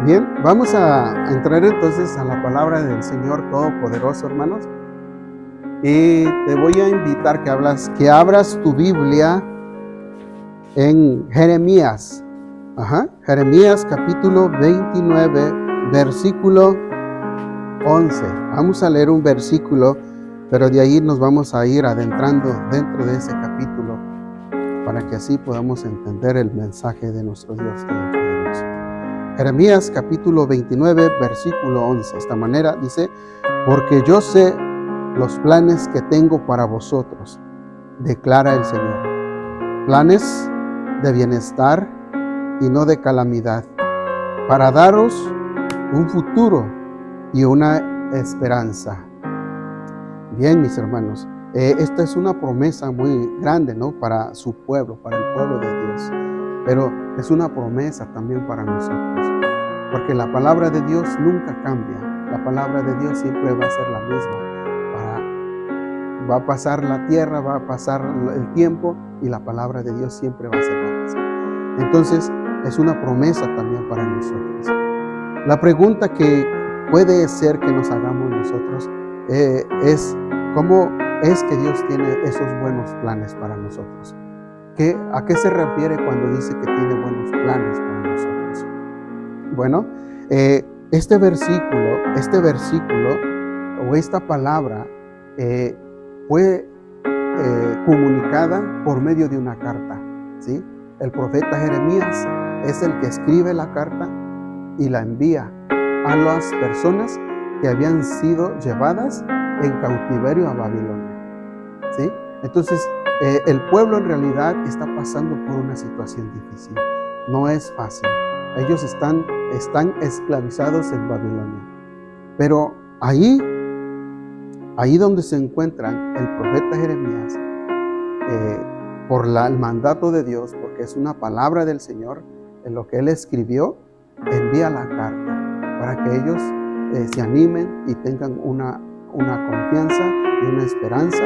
Bien, vamos a entrar entonces a la palabra del Señor Todopoderoso, hermanos. Y te voy a invitar que abras tu Biblia en Jeremías. Jeremías capítulo 29, versículo 11. Vamos a leer un versículo, pero de ahí nos vamos a ir adentrando dentro de ese capítulo para que así podamos entender el mensaje de nuestro Dios Todopoderoso. Jeremías capítulo 29, versículo 11. De esta manera dice: porque yo sé los planes que tengo para vosotros, declara el Señor. Planes de bienestar y no de calamidad, para daros un futuro y una esperanza. Bien, mis hermanos, esta es una promesa muy grande, ¿no? Para su pueblo, para el pueblo de Dios. Pero es una promesa también para nosotros. Porque la palabra de Dios nunca cambia. La palabra de Dios siempre va a ser la misma. Va a pasar la tierra, va a pasar el tiempo y la palabra de Dios siempre va a ser la misma. Entonces, es una promesa también para nosotros. La pregunta que puede ser que nos hagamos nosotros es: ¿cómo es que Dios tiene esos buenos planes para nosotros? ¿A qué se refiere cuando dice que tiene buenos planes para nosotros? Bueno, este versículo o esta palabra fue comunicada por medio de una carta, ¿sí? El profeta Jeremías es el que escribe la carta y la envía a las personas que habían sido llevadas en cautiverio a Babilonia, ¿sí? Entonces, el pueblo en realidad está pasando por una situación difícil. No es fácil. Ellos están esclavizados en Babilonia. Pero ahí donde se encuentran el profeta Jeremías, por el mandato de Dios, porque es una palabra del Señor, en lo que él escribió, envía la carta para que ellos se animen y tengan una confianza y una esperanza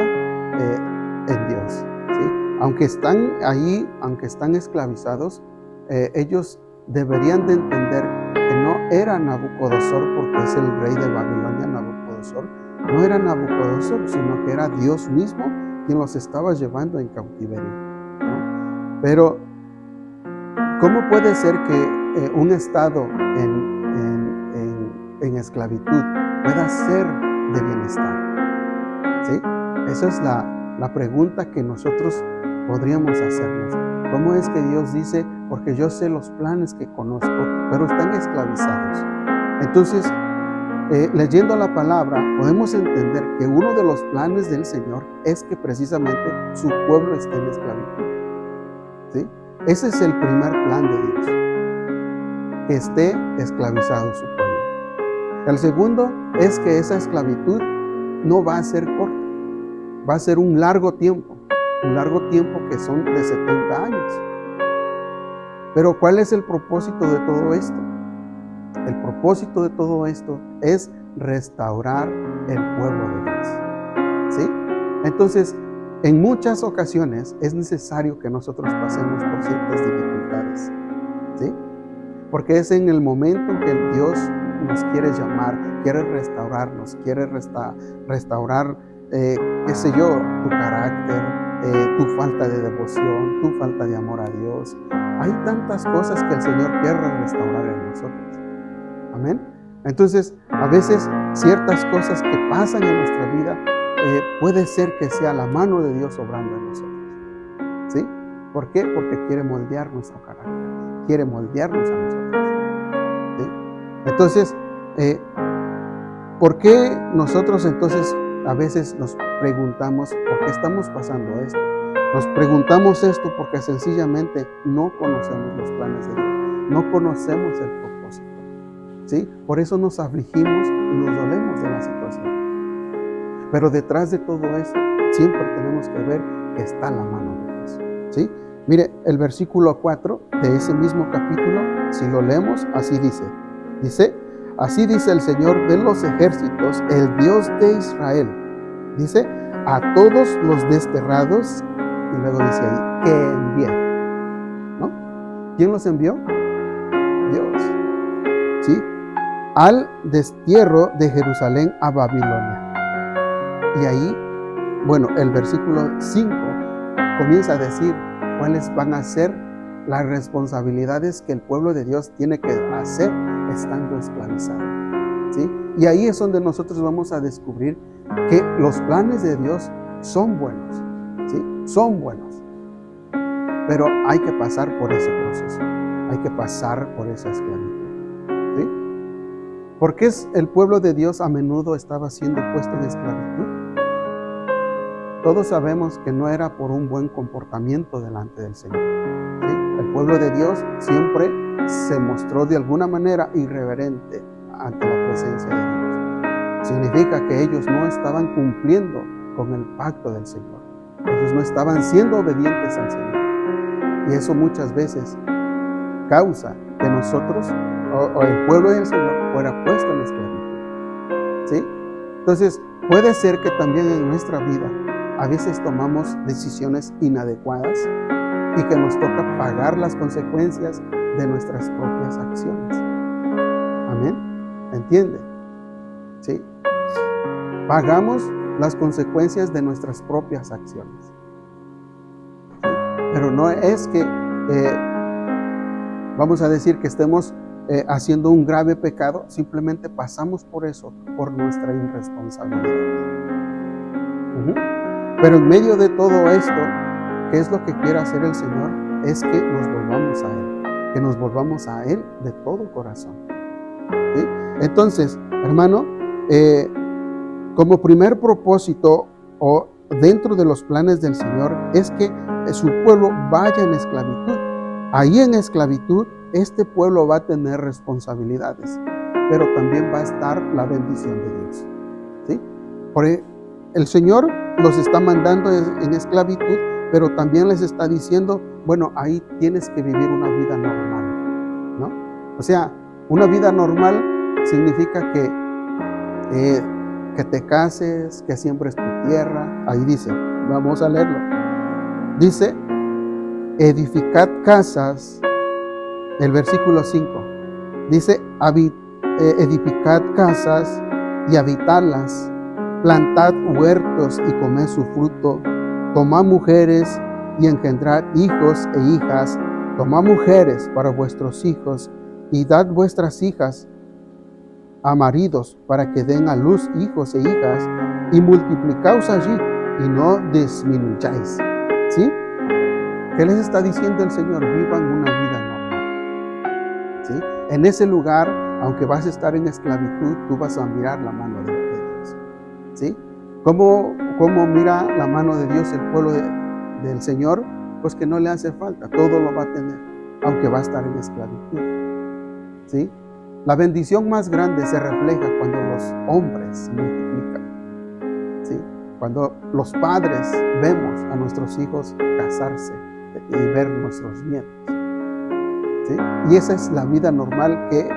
en Dios, ¿sí? Aunque están ahí, aunque están esclavizados, ellos deberían de entender que no era Nabucodonosor, porque es el rey de Babilonia, Nabucodonosor. No era Nabucodonosor, sino que era Dios mismo quien los estaba llevando en cautiverio, ¿no? Pero, ¿cómo puede ser que un estado en esclavitud pueda ser de bienestar? ¿Sí? Esa es la pregunta que nosotros podríamos hacernos. ¿Cómo es que Dios dice: porque yo sé los planes que conozco, pero están esclavizados? Entonces, leyendo la palabra, podemos entender que uno de los planes del Señor es que precisamente su pueblo esté en esclavitud, ¿sí? Ese es el primer plan de Dios, que esté esclavizado su pueblo. El segundo es que esa esclavitud no va a ser corta, va a ser un largo tiempo que son de 70 años. Pero ¿cuál es el propósito de todo esto? El propósito de todo esto es restaurar el pueblo de Dios, ¿sí? Entonces, en muchas ocasiones es necesario que nosotros pasemos por ciertas dificultades, ¿sí? Porque es en el momento en que Dios nos quiere llamar, quiere restaurarnos, quiere restaurar, qué sé yo, tu carácter, tu falta de devoción, tu falta de amor a Dios. Hay tantas cosas que el Señor quiere restaurar en nosotros. Amén. Entonces, a veces ciertas cosas que pasan en nuestra vida, puede ser que sea la mano de Dios obrando en nosotros, ¿sí? ¿Por qué? Porque quiere moldear nuestro carácter, quiere moldearnos a nosotros, ¿sí? Entonces, ¿por qué nosotros entonces a veces nos preguntamos por qué estamos pasando esto? Nos preguntamos esto porque sencillamente no conocemos los planes de Dios, no conocemos el propósito, ¿sí? Por eso nos afligimos y nos dolemos de la situación. Pero detrás de todo eso, siempre tenemos que ver que está la mano de Dios, ¿sí? Mire, el versículo 4 de ese mismo capítulo, si lo leemos, así dice: así dice el Señor de los ejércitos, el Dios de Israel. Dice: a todos los desterrados, y luego dice ahí, que envié, ¿no? ¿Quién los envió? Dios. ¿sí? Al destierro de Jerusalén a Babilonia. Y ahí, bueno, el versículo 5 comienza a decir cuáles van a ser las responsabilidades que el pueblo de Dios tiene que hacer estando esclavizado, ¿sí? Y ahí es donde nosotros vamos a descubrir que los planes de Dios son buenos, ¿sí? Son buenos. Pero hay que pasar por ese proceso, hay que pasar por esa esclavitud, ¿sí? ¿Por qué el pueblo de Dios a menudo estaba siendo puesto en esclavitud? Todos sabemos que no era por un buen comportamiento delante del Señor, ¿sí? El pueblo de Dios siempre se mostró de alguna manera irreverente ante la presencia de Dios. Significa que ellos no estaban cumpliendo con el pacto del Señor. Ellos no estaban siendo obedientes al Señor. Y eso muchas veces causa que nosotros o el pueblo del Señor fuera puesto en esclavitud, ¿sí? Entonces, puede ser que también en nuestra vida a veces tomamos decisiones inadecuadas y que nos toca pagar las consecuencias de nuestras propias acciones. Amén. ¿Entiende? ¿Sí? Pagamos las consecuencias de nuestras propias acciones. ¿Sí? Pero no es que, vamos a decir que estemos haciendo un grave pecado, simplemente pasamos por eso, por nuestra irresponsabilidad. Pero en medio de todo esto, ¿qué es lo que quiere hacer el Señor? Es que nos volvamos a Él, que nos volvamos a Él de todo corazón, ¿sí? Entonces, hermano, como primer propósito o dentro de los planes del Señor es que su pueblo vaya en esclavitud. Ahí en esclavitud, este pueblo va a tener responsabilidades, pero también va a estar la bendición de Dios, ¿sí? Porque el Señor los está mandando en esclavitud, pero también les está diciendo, bueno, ahí tienes que vivir una vida normal, ¿no? O sea, una vida normal significa que te cases, que siembres tu tierra. Ahí dice, vamos a leerlo. Dice, edificad casas, el versículo 5. Dice, edificad casas y habitadlas. Plantad huertos y comed su fruto, tomad mujeres y engendrad hijos e hijas, tomad mujeres para vuestros hijos y dad vuestras hijas a maridos para que den a luz hijos e hijas y multiplicaos allí y no disminuyáis, ¿sí? ¿Qué les está diciendo el Señor? Vivan una vida normal, ¿sí? En ese lugar, aunque vas a estar en esclavitud, tú vas a mirar la mano de Dios, ¿sí? ¿Cómo mira la mano de Dios el pueblo del Señor? Pues que no le hace falta, todo lo va a tener, aunque va a estar en esclavitud, ¿sí? La bendición más grande se refleja cuando los hombres se multiplican, ¿sí? Cuando los padres vemos a nuestros hijos casarse y ver nuestros nietos, ¿sí? Y esa es la vida normal que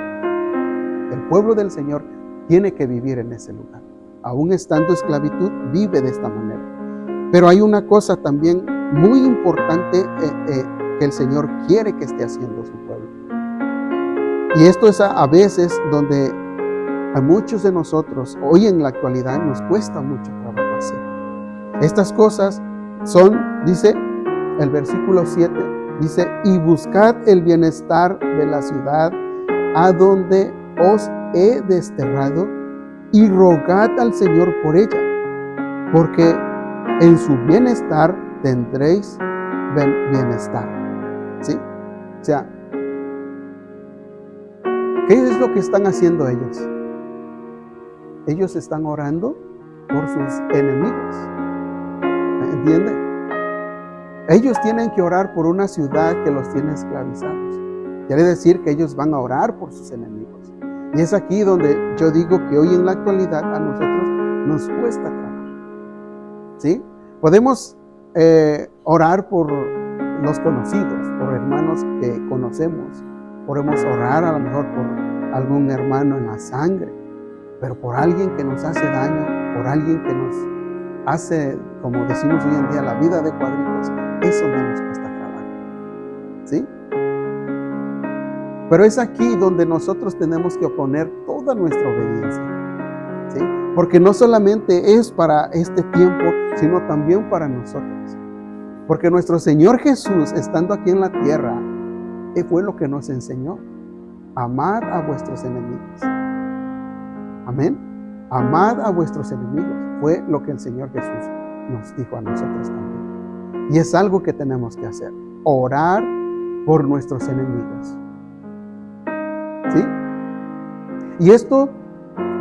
el pueblo del Señor tiene que vivir en ese lugar. Aún estando en esclavitud, vive de esta manera. Pero hay una cosa también muy importante que el Señor quiere que esté haciendo su pueblo. Y esto es a veces donde a muchos de nosotros, hoy en la actualidad, nos cuesta mucho trabajo hacer. Estas cosas son, dice el versículo 7, dice, y buscad el bienestar de la ciudad a donde os he desterrado y rogad al Señor por ella, porque en su bienestar tendréis bienestar, ¿sí? O sea, ¿qué es lo que están haciendo ellos? Ellos están orando por sus enemigos, ¿entiende? Ellos tienen que orar por una ciudad que los tiene esclavizados. Quiere decir que ellos van a orar por sus enemigos. Y es aquí donde yo digo que hoy en la actualidad a nosotros nos cuesta trabajar, ¿sí? Podemos orar por los conocidos, por hermanos que conocemos. Podemos orar a lo mejor por algún hermano en la sangre, pero por alguien que nos hace daño, por alguien que nos hace, como decimos hoy en día, la vida de cuadritos, eso no nos cuesta trabajo, ¿sí? Pero es aquí donde nosotros tenemos que oponer toda nuestra obediencia, ¿sí? Porque no solamente es para este tiempo, sino también para nosotros. Porque nuestro Señor Jesús, estando aquí en la tierra, fue lo que nos enseñó. Amad a vuestros enemigos. Amén. Amad a vuestros enemigos. Fue lo que el Señor Jesús nos dijo a nosotros también. Y es algo que tenemos que hacer. Orar por nuestros enemigos. ¿Sí? Y esto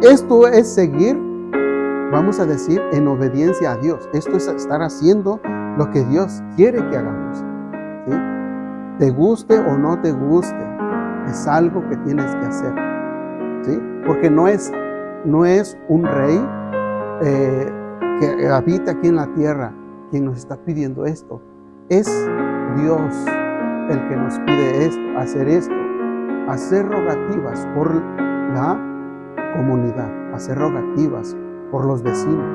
es seguir, vamos a decir, en obediencia a Dios. Esto es estar haciendo lo que Dios quiere que hagamos. ¿Sí? Te guste o no te guste, es algo que tienes que hacer. ¿Sí? Porque no es un rey que habita aquí en la tierra quien nos está pidiendo esto. Es Dios el que nos pide esto, hacer rogativas por la comunidad, hacer rogativas por los vecinos,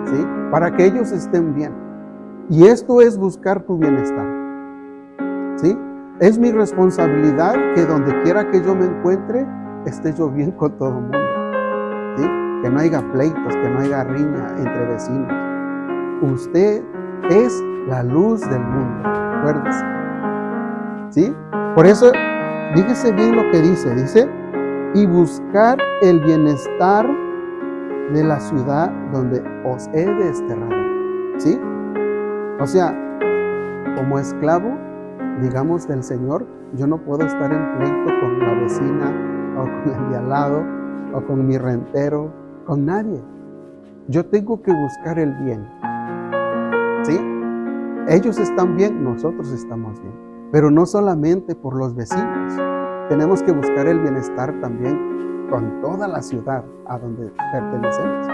¿sí? Para que ellos estén bien. Y esto es buscar tu bienestar, ¿sí? Es mi responsabilidad que donde quiera que yo me encuentre, esté yo bien con todo el mundo, ¿sí? Que no haya pleitos, que no haya riña entre vecinos. Usted es la luz del mundo, acuérdese, ¿sí? Por eso, fíjese bien lo que dice, y buscar el bienestar de la ciudad donde os he desterrado, ¿sí? O sea, como esclavo, digamos, del Señor, yo no puedo estar en pleito con la vecina, o con el de al lado, o con mi rentero, con nadie. Yo tengo que buscar el bien, ¿sí? Ellos están bien, nosotros estamos bien. Pero no solamente por los vecinos. Tenemos que buscar el bienestar también con toda la ciudad a donde pertenecemos.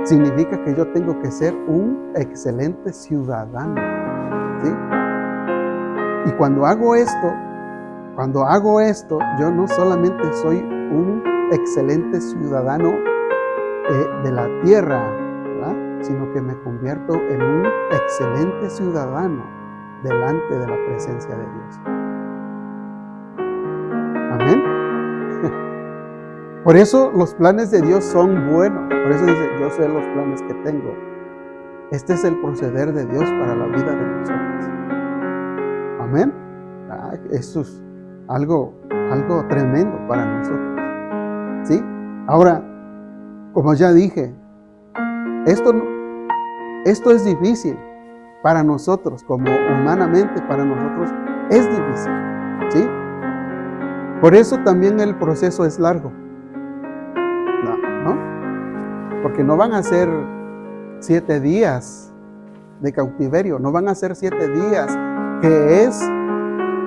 Significa que yo tengo que ser un excelente ciudadano, ¿sí? Y cuando hago esto, yo no solamente soy un excelente ciudadano de la tierra, ¿verdad? Sino que me convierto en un excelente ciudadano delante de la presencia de Dios. Amén. Por eso los planes de Dios son buenos. Por eso dice, yo sé los planes que tengo. Este es el proceder de Dios para la vida de nosotros. Amén. Eso es algo tremendo para nosotros, ¿sí? Ahora, como ya dije, esto es difícil para nosotros, como humanamente para nosotros es difícil, ¿sí? Por eso también el proceso es largo, ¿no? Porque no van a ser 7 días de cautiverio, no van a ser 7 días, que es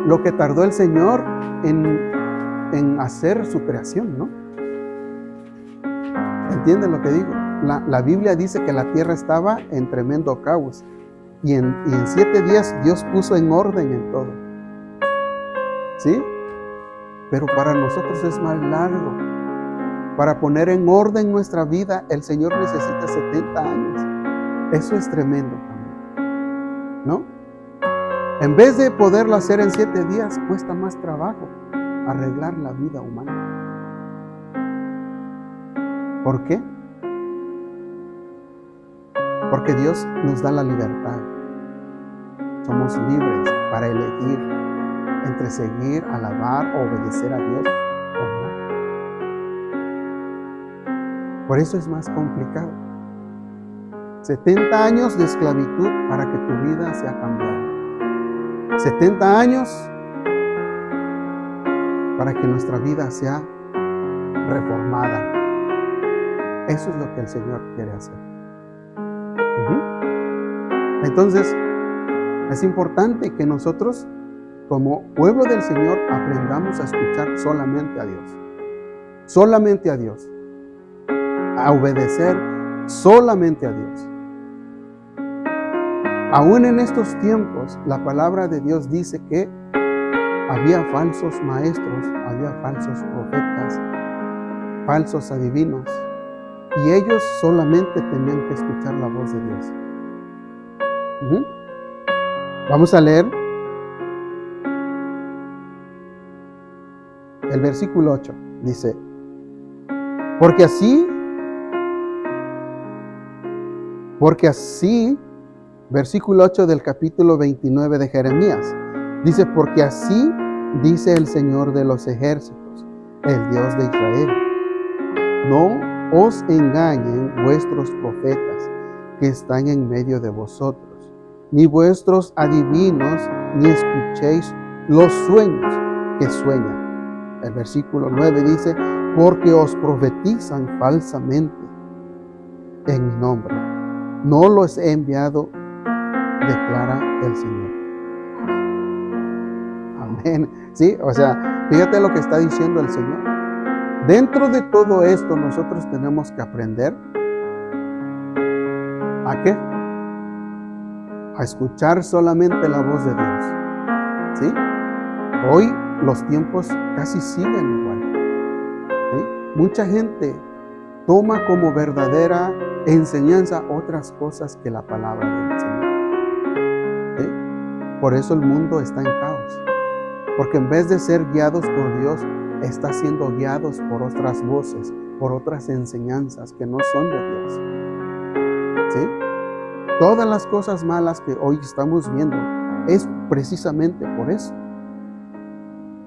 lo que tardó el Señor en hacer su creación, ¿no? ¿Entienden lo que digo? La Biblia dice que la tierra estaba en tremendo caos y en 7 días Dios puso en orden en todo, ¿sí? Pero para nosotros es más largo. Para poner en orden nuestra vida, el Señor necesita 70 años. Eso es tremendo también, ¿no? En vez de poderlo hacer en 7 días, cuesta más trabajo arreglar la vida humana. ¿Por qué? Porque Dios nos da la libertad. Somos libres para elegir entre seguir, alabar o obedecer a Dios o no. Por eso es más complicado. 70 años de esclavitud para que tu vida sea cambiada. 70 años para que nuestra vida sea reformada. Eso es lo que el Señor quiere hacer. Entonces, es importante que nosotros, como pueblo del Señor, aprendamos a escuchar solamente a Dios. Solamente a Dios. A obedecer solamente a Dios. Aún en estos tiempos, la palabra de Dios dice que había falsos maestros, había falsos profetas, falsos adivinos, y ellos solamente tenían que escuchar la voz de Dios. Vamos a leer el versículo 8, dice, porque así, versículo 8 del capítulo 29 de Jeremías, dice, porque así dice el Señor de los ejércitos, el Dios de Israel, no os engañen vuestros profetas que están en medio de vosotros, ni vuestros adivinos, ni escuchéis los sueños que sueñan. El versículo 9 dice, porque os profetizan falsamente en mi nombre. No los he enviado, declara el Señor. Amén. Sí, o sea, fíjate lo que está diciendo el Señor. Dentro de todo esto nosotros tenemos que aprender ¿a qué? A escuchar solamente la voz de Dios. ¿Sí? Hoy los tiempos casi siguen igual. ¿Sí? Mucha gente toma como verdadera enseñanza otras cosas que la palabra del Señor. ¿Sí? Por eso el mundo está en caos. Porque en vez de ser guiados por Dios, está siendo guiados por otras voces, por otras enseñanzas que no son de Dios. ¿Sí? Todas las cosas malas que hoy estamos viendo es precisamente por eso.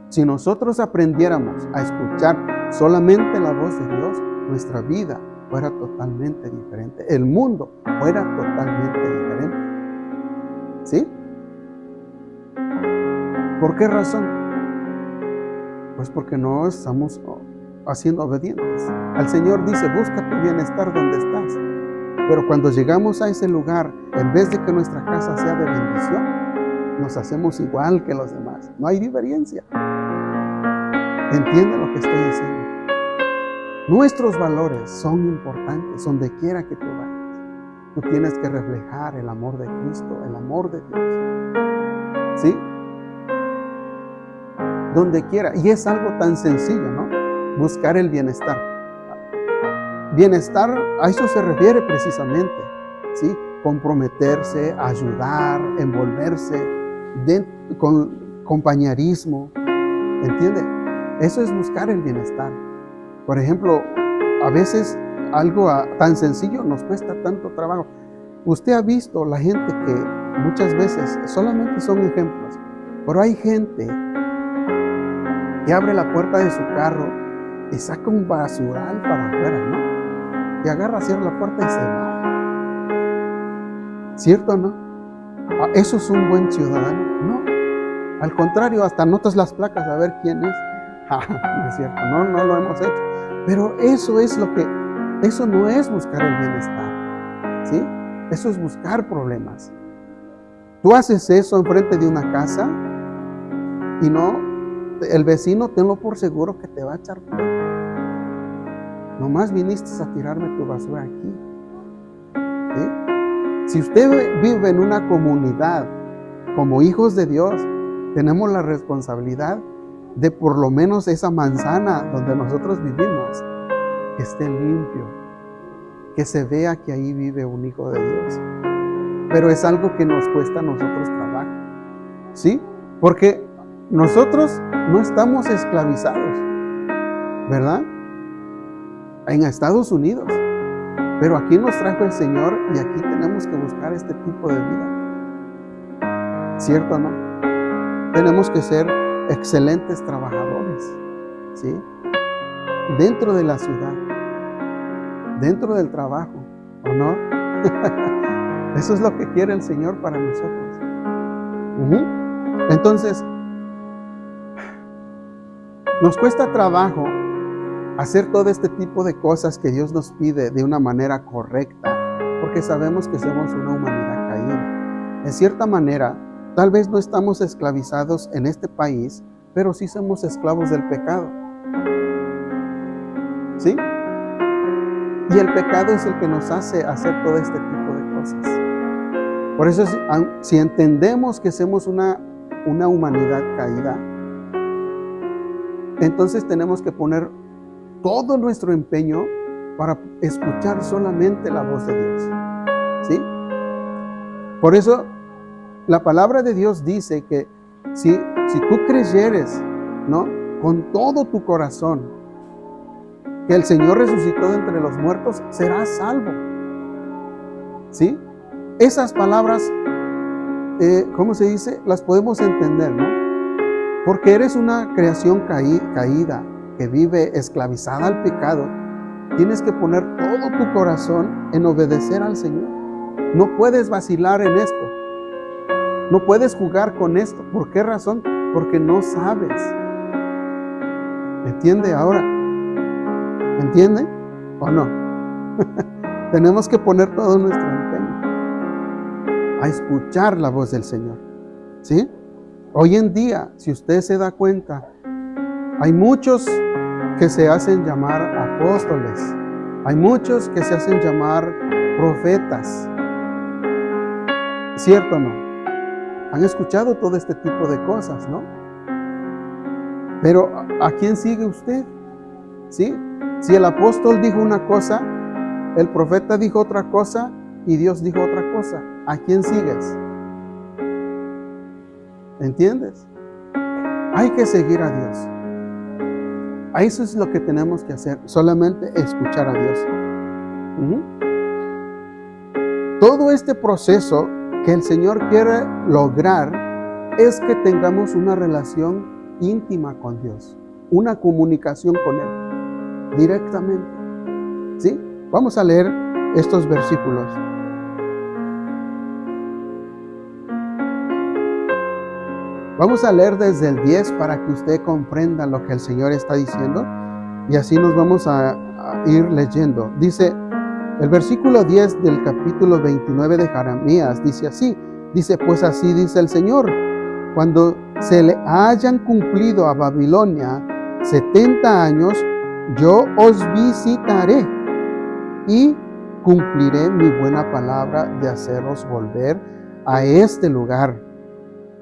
Si nosotros aprendiéramos a escuchar solamente la voz de Dios, nuestra vida fuera totalmente diferente. El mundo fuera totalmente diferente. ¿Sí? ¿Por qué razón? Pues porque no estamos haciendo obedientes. Al Señor dice, busca tu bienestar donde estás. Pero cuando llegamos a ese lugar, en vez de que nuestra casa sea de bendición, nos hacemos igual que los demás. No hay diferencia. ¿Entiende lo que estoy diciendo? Nuestros valores son importantes, donde quiera que tú vayas. Tú tienes que reflejar el amor de Cristo, el amor de Dios. ¿Sí? Donde quiera. Y es algo tan sencillo, ¿no? Buscar el bienestar. Bienestar, a eso se refiere precisamente, ¿sí? Comprometerse, ayudar, envolverse con compañerismo, ¿entiende? Eso es buscar el bienestar. Por ejemplo, a veces algo tan sencillo nos cuesta tanto trabajo. Usted ha visto la gente que muchas veces, solamente son ejemplos, pero hay gente que abre la puerta de su carro y saca un basural para afuera, ¿no? Y agarra, cierra la puerta y se va. ¿Cierto o no? ¿Eso es un buen ciudadano? No. Al contrario, hasta notas las placas a ver quién es. No es cierto, no lo hemos hecho. Pero eso no es buscar el bienestar. ¿Sí? Eso es buscar problemas. Tú haces eso enfrente de una casa y no, el vecino, tenlo por seguro que te va a echar fuego. Nomás viniste a tirarme tu basura aquí. ¿Sí? Si usted vive en una comunidad como hijos de Dios, tenemos la responsabilidad de por lo menos esa manzana donde nosotros vivimos, que esté limpio, que se vea que ahí vive un hijo de Dios. Pero es algo que nos cuesta a nosotros trabajo. ¿Sí? Porque nosotros no estamos esclavizados, ¿verdad? En Estados Unidos. Pero aquí nos trajo el Señor y aquí tenemos que buscar este tipo de vida. ¿Cierto o no? Tenemos que ser excelentes trabajadores, ¿sí? Dentro de la ciudad, dentro del trabajo, ¿o no? Eso es lo que quiere el Señor para nosotros. Entonces, nos cuesta trabajo hacer todo este tipo de cosas que Dios nos pide de una manera correcta, porque sabemos que somos una humanidad caída. En cierta manera, tal vez no estamos esclavizados en este país, pero sí somos esclavos del pecado. ¿Sí? Y el pecado es el que nos hace hacer todo este tipo de cosas. Por eso, si entendemos que somos una humanidad caída, entonces tenemos que poner todo nuestro empeño para escuchar solamente la voz de Dios. ¿Sí? Por eso, la palabra de Dios dice que si tú creyeres, ¿no?, con todo tu corazón que el Señor resucitó de entre los muertos, serás salvo. ¿Sí? Esas palabras, ¿cómo se dice? Las podemos entender, ¿no? Porque eres una creación caída, que vive esclavizada al pecado. Tienes que poner todo tu corazón en obedecer al Señor. No puedes vacilar en esto. No puedes jugar con esto. ¿Por qué razón? Porque no sabes. ¿Me entiende ahora? ¿Me entiende o no? Tenemos que poner todo nuestro empeño a escuchar la voz del Señor. ¿Sí? Hoy en día, si usted se da cuenta, hay muchos que se hacen llamar apóstoles. Hay muchos que se hacen llamar profetas. ¿Cierto o no? Han escuchado todo este tipo de cosas, ¿no? Pero ¿a quién sigue usted? ¿Sí? Si el apóstol dijo una cosa, el profeta dijo otra cosa y Dios dijo otra cosa, ¿a quién sigues? ¿Entiendes? Hay que seguir a Dios. Eso es lo que tenemos que hacer, solamente escuchar a Dios. Todo este proceso que el Señor quiere lograr es que tengamos una relación íntima con Dios, una comunicación con Él, directamente. ¿Sí? Vamos a leer estos versículos. Vamos a leer desde el 10 para que usted comprenda lo que el Señor está diciendo y así nos vamos a ir leyendo. Dice, el versículo 10 del capítulo 29 de Jeremías dice así, dice, pues así dice el Señor, cuando se le hayan cumplido a Babilonia 70 años, yo os visitaré y cumpliré mi buena palabra de haceros volver a este lugar.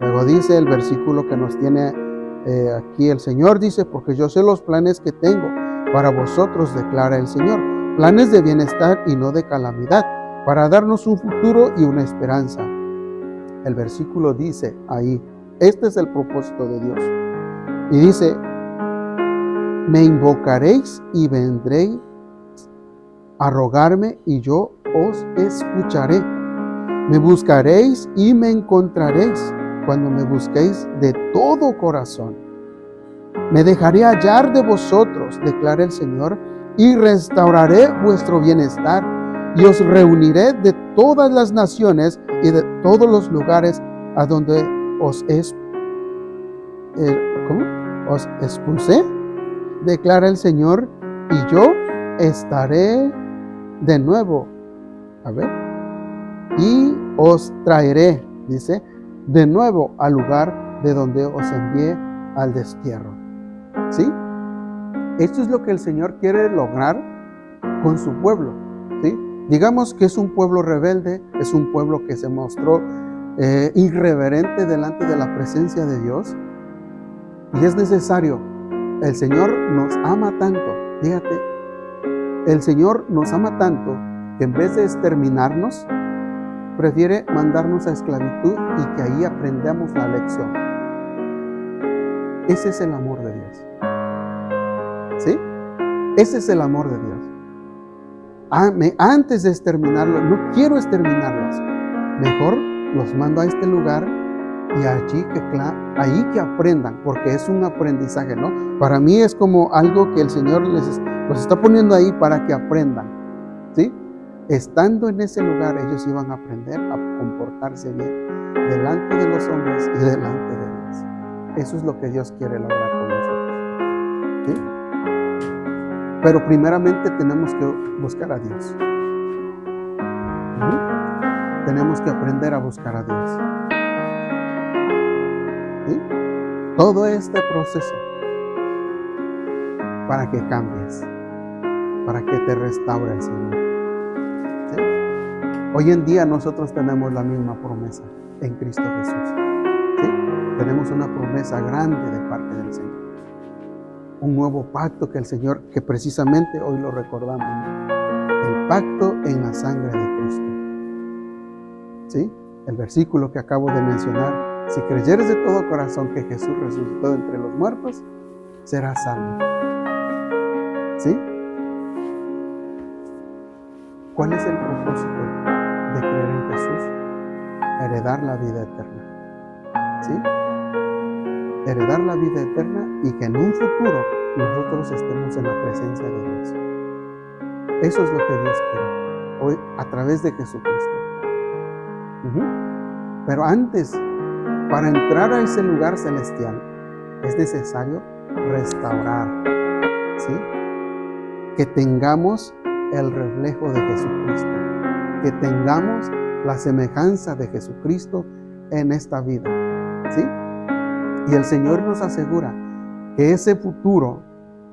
Luego dice el versículo que nos tiene aquí el Señor, dice, porque yo sé los planes que tengo para vosotros, declara el Señor, planes de bienestar y no de calamidad, para darnos un futuro y una esperanza. El versículo dice ahí, este es el propósito de Dios. Y dice, me invocaréis y vendréis a rogarme y yo os escucharé. Me buscaréis y me encontraréis cuando me busquéis de todo corazón. Me dejaré hallar de vosotros, declara el Señor, y restauraré vuestro bienestar y os reuniré de todas las naciones y de todos los lugares a donde os expulsé, declara el Señor, y yo estaré de nuevo, y os traeré, dice, de nuevo al lugar de donde os envié al destierro. ¿Sí? Esto es lo que el Señor quiere lograr con su pueblo. ¿Sí? Digamos que es un pueblo rebelde, es un pueblo que se mostró irreverente delante de la presencia de Dios. Y es necesario, el Señor nos ama tanto, fíjate, el Señor nos ama tanto que en vez de exterminarnos, prefiere mandarnos a esclavitud y que ahí aprendamos la lección. Ese es el amor de Dios. ¿Sí? Ese es el amor de Dios. Antes de exterminarlos, no quiero exterminarlos. Mejor los mando a este lugar y ahí que aprendan, porque es un aprendizaje, ¿no? Para mí es como algo que el Señor los está poniendo ahí para que aprendan. ¿Sí? Estando en ese lugar, ellos iban a aprender a comportarse bien delante de los hombres y delante de Dios. Eso es lo que Dios quiere lograr con nosotros. ¿Sí? Pero primeramente tenemos que buscar a Dios. Tenemos que aprender a buscar a Dios. ¿Sí? Todo este proceso para que cambies, para que te restaure el Señor. ¿Sí? Hoy en día nosotros tenemos la misma promesa en Cristo Jesús. ¿Sí? Tenemos una promesa grande de parte del Señor. Un nuevo pacto que el Señor, que precisamente hoy lo recordamos, ¿no? El pacto en la sangre de Cristo. ¿Sí? El versículo que acabo de mencionar, si creyeres de todo corazón que Jesús resucitó de entre los muertos, serás salvo. ¿Sí? ¿Cuál es el propósito de creer en Jesús? Heredar la vida eterna. ¿Sí? Heredar la vida eterna y que en un futuro nosotros estemos en la presencia de Dios. Eso es lo que Dios quiere, hoy a través de Jesucristo. Pero antes, para entrar a ese lugar celestial, es necesario restaurar, ¿sí? Que tengamos el reflejo de Jesucristo, que tengamos la semejanza de Jesucristo en esta vida, ¿sí? Y el Señor nos asegura que ese futuro,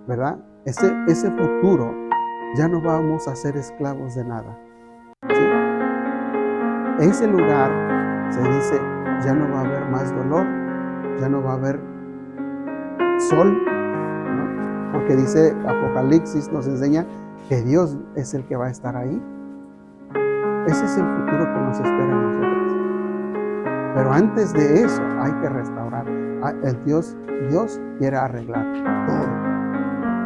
¿verdad? Ese futuro ya no vamos a ser esclavos de nada, ¿sí? Ese lugar, se dice, ya no va a haber más dolor, ya no va a haber sol, ¿no? Porque dice Apocalipsis, nos enseña que Dios es el que va a estar ahí. Ese es el futuro que nos espera a nosotros. Pero antes de eso hay que restaurar. Dios quiere arreglar todo.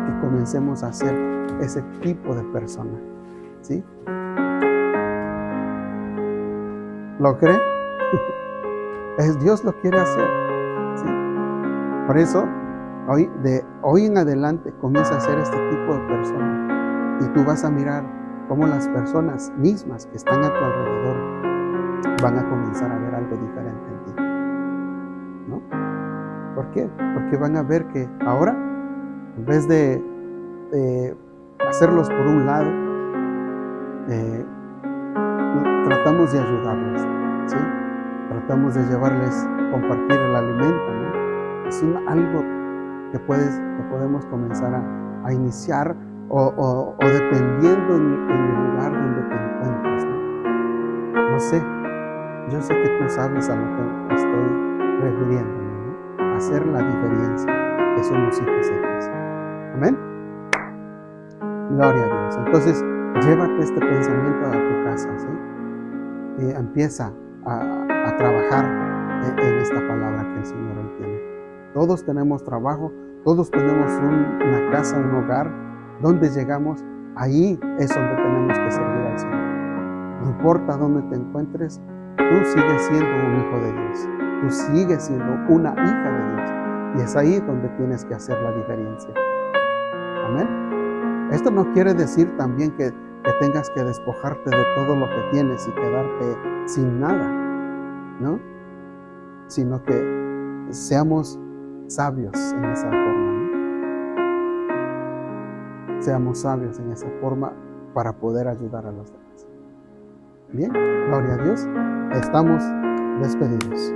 Que comencemos a ser ese tipo de persona, ¿sí? ¿Lo cree? Dios lo quiere hacer, ¿sí? Por eso, de hoy en adelante comienza a ser este tipo de persona. Y tú vas a mirar cómo las personas mismas que están a tu alrededor van a comenzar a ver algo diferente en ti, ¿no? ¿Por qué? Porque van a ver que ahora, en vez de hacerlos por un lado, tratamos de ayudarlos, ¿sí? Tratamos de llevarles, compartir el alimento, ¿no? Es algo que podemos comenzar a iniciar o dependiendo en el lugar donde te encuentres, ¿no? No sé, yo sé que tú sabes a lo que estoy refiriéndome, ¿no? Hacer la diferencia, que somos hijos de Dios. Amén. Gloria a Dios. Entonces, llévate este pensamiento a tu casa, ¿sí? Y empieza a trabajar en esta palabra que el Señor hoy tiene. Todos tenemos trabajo, todos tenemos una casa, un hogar, donde llegamos, ahí es donde tenemos que servir al Señor. No importa dónde te encuentres, tú sigues siendo un hijo de Dios, tú sigues siendo una hija de Dios, y es ahí donde tienes que hacer la diferencia. Amén. Esto no quiere decir también que tengas que despojarte de todo lo que tienes y quedarte sin nada, ¿no? Sino que seamos sabios en esa forma, ¿no? Seamos sabios en esa forma para poder ayudar a los demás. Bien, gloria a Dios. Estamos despedidos.